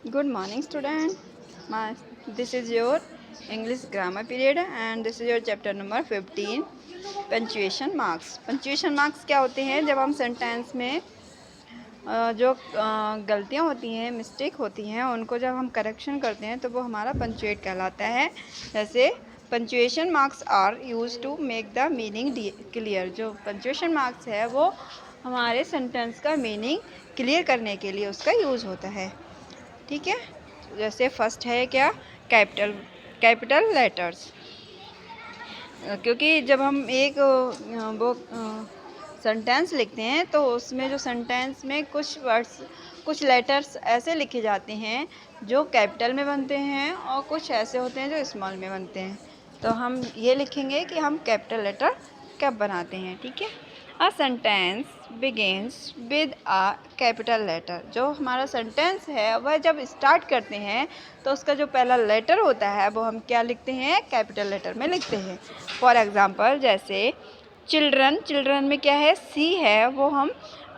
Good morning, student. This is your English grammar period and this is your chapter number 15, punctuation marks. Punctuation marks क्या होते हैं? जब हम sentence में जो गलतियाँ होती हैं, मिस्टेक होती हैं, उनको जब हम करेक्शन करते हैं तो वो हमारा पंचुएट कहलाता है। जैसे punctuation marks are used to make the meaning clear. जो पंचुएशन मार्क्स है वो हमारे सेंटेंस का मीनिंग क्लियर करने के लिए उसका यूज़ होता है। ठीक है, जैसे फर्स्ट है क्या, कैपिटल लेटर्स। क्योंकि जब हम एक वो सेंटेंस लिखते हैं तो उसमें जो सेंटेंस में कुछ लेटर्स ऐसे लिखे जाते हैं जो कैपिटल में बनते हैं और कुछ ऐसे होते हैं जो स्मॉल में बनते हैं। तो हम ये लिखेंगे कि हम कैपिटल लेटर कब बनाते हैं। ठीक है, a sentence begins with a capital letter. जो हमारा सेंटेंस है वह जब स्टार्ट करते हैं तो उसका जो पहला लेटर होता है वो हम क्या लिखते हैं, कैपिटल लेटर में लिखते हैं। फॉर एग्ज़ाम्पल जैसे चिल्ड्रन में क्या है, सी है, वो हम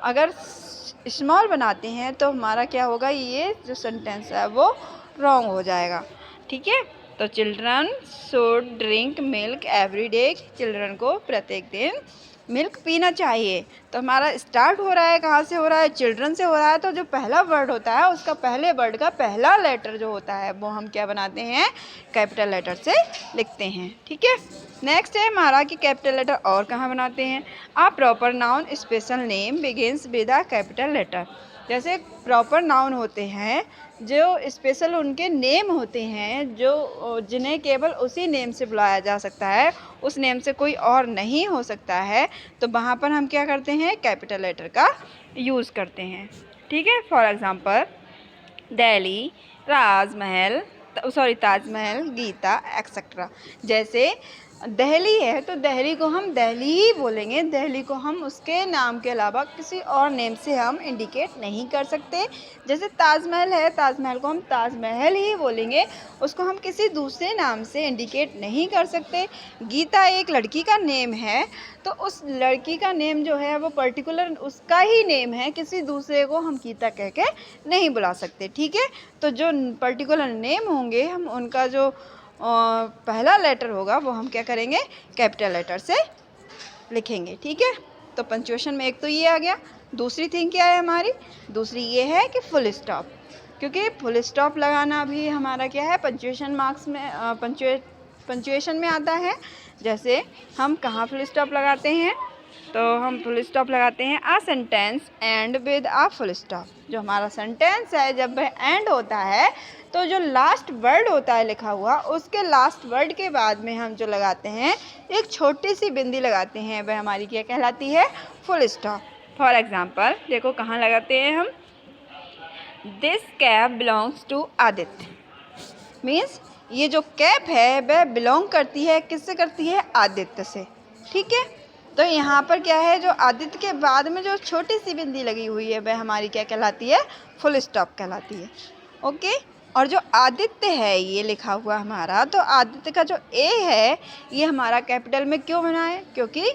अगर स्मॉल बनाते हैं तो हमारा क्या होगा, ये जो सेंटेंस है वो रॉन्ग हो जाएगा। ठीक है, तो children should drink milk every day. Children को प्रत्येक दिन मिल्क पीना चाहिए। तो हमारा स्टार्ट हो रहा है, कहाँ से हो रहा है, चिल्ड्रन से हो रहा है। तो जो पहला वर्ड होता है उसका पहले वर्ड का पहला लेटर जो होता है वो हम क्या बनाते हैं, कैपिटल लेटर से लिखते हैं। ठीक है, नेक्स्ट है हमारा कि कैपिटल लेटर और कहाँ बनाते हैं। A proper noun special name begins with a capital letter. जैसे प्रॉपर नाउन होते हैं जो स्पेशल उनके नेम होते हैं, जो जिन्हें केवल उसी नेम से बुलाया जा सकता है, उस नेम से कोई और नहीं हो सकता है, तो वहाँ पर हम क्या करते हैं, कैपिटल लेटर का यूज़ करते हैं। ठीक है, for example Delhi, Taj Mahal, Gita etcetera. जैसे दिल्ली है तो दिल्ली को हम दिल्ली ही बोलेंगे। दिल्ली को हम उसके नाम के अलावा किसी और नेम से हम इंडिकेट नहीं कर सकते। जैसे ताजमहल है, ताजमहल को हम ताजमहल ही बोलेंगे, उसको हम किसी दूसरे नाम से इंडिकेट नहीं कर सकते। गीता एक लड़की का नेम है तो उस लड़की का नेम जो है वो पर्टिकुलर उसका ही नेम है, किसी दूसरे को हम गीता कह के नहीं बुला सकते। ठीक है, तो जो पर्टिकुलर नेम होंगे हम उनका जो पहला लेटर होगा वो हम क्या करेंगे, कैपिटल लेटर से लिखेंगे। ठीक है, तो पंचुएशन में एक तो ये आ गया। दूसरी थिंग क्या है हमारी, दूसरी ये है कि फुल स्टॉप। क्योंकि फुल स्टॉप लगाना भी हमारा क्या है, पंचुएशन मार्क्स में पंचुएशन में आता है। जैसे हम कहाँ फुल स्टॉप लगाते हैं, तो हम फुल स्टॉप लगाते हैं a sentence end with a full stop. जो हमारा सेंटेंस है जब वह एंड होता है तो जो लास्ट वर्ड होता है लिखा हुआ, उसके लास्ट वर्ड के बाद में हम जो लगाते हैं एक छोटी सी बिंदी लगाते हैं, वह हमारी क्या कहलाती है, फुल स्टॉप। फॉर एग्ज़ाम्पल देखो कहाँ लगाते हैं हम, this cap belongs to Aditya. Means ये जो कैप है वह बिलोंग करती है, किससे करती है, आदित्य से। ठीक है, तो यहाँ पर क्या है, जो आदित्य के बाद में जो छोटी सी बिंदी लगी हुई है वह हमारी क्या कहलाती है, फुल स्टॉप कहलाती है। ओके, और जो आदित्य है ये लिखा हुआ हमारा, तो आदित्य का जो ए है ये हमारा कैपिटल में क्यों बना है, क्योंकि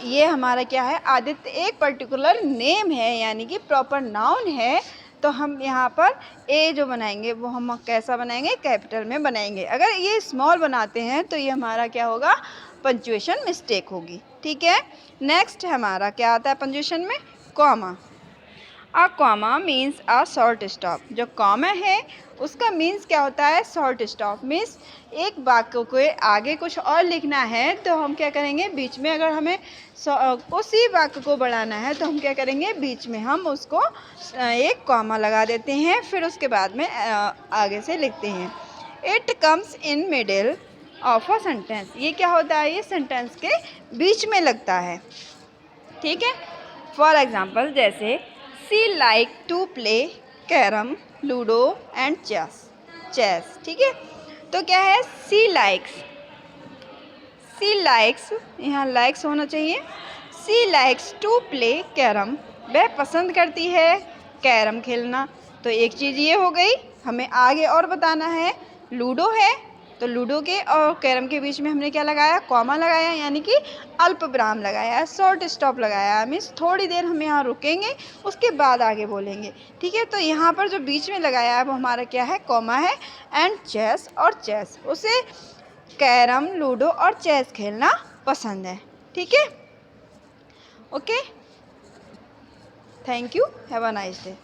ये हमारा क्या है, आदित्य एक पर्टिकुलर नेम है, यानी कि प्रॉपर नाउन है। तो हम यहाँ पर ए जो बनाएंगे वो हम कैसा बनाएंगे, कैपिटल में बनाएंगे। अगर ये स्मॉल बनाते हैं तो ये हमारा क्या होगा, पंचुएशन मिस्टेक होगी। ठीक है, नेक्स्ट हमारा क्या आता है पंचुएशन में, comma. A comma means a short stop. जो कॉमा है उसका मीन्स क्या होता है, शॉर्ट स्टॉप। मीन्स एक वाक्य को आगे कुछ और लिखना है तो हम क्या करेंगे, बीच में अगर हमें उसी वाक्य को बढ़ाना है तो हम क्या करेंगे, बीच में हम उसको एक कॉमा लगा देते हैं, फिर उसके बाद में आगे से लिखते हैं। It comes in middle of a sentence. ये क्या होता है, ये सेंटेंस के बीच में लगता है। ठीक है, फॉर एग्ज़ाम्पल जैसे she like to play carrom, ludo and chess. ठीक है, तो क्या है, सी लाइक्स, यहाँ लाइक्स होना चाहिए। सी लाइक्स टू प्ले कैरम, वह पसंद करती है कैरम खेलना। तो एक चीज़ ये हो गई, हमें आगे और बताना है। लूडो है तो लूडो के और कैरम के बीच में हमने क्या लगाया, कॉमा लगाया, यानी कि अल्प विराम लगाया, शॉर्ट स्टॉप लगाया, मीन्स थोड़ी देर हम यहाँ रुकेंगे, उसके बाद आगे बोलेंगे। ठीक है, तो यहाँ पर जो बीच में लगाया है वो हमारा क्या है, कॉमा है। एंड चेस और चेस, उसे कैरम, लूडो और चेस खेलना पसंद है। ठीक है, okay, thank you, have a nice day.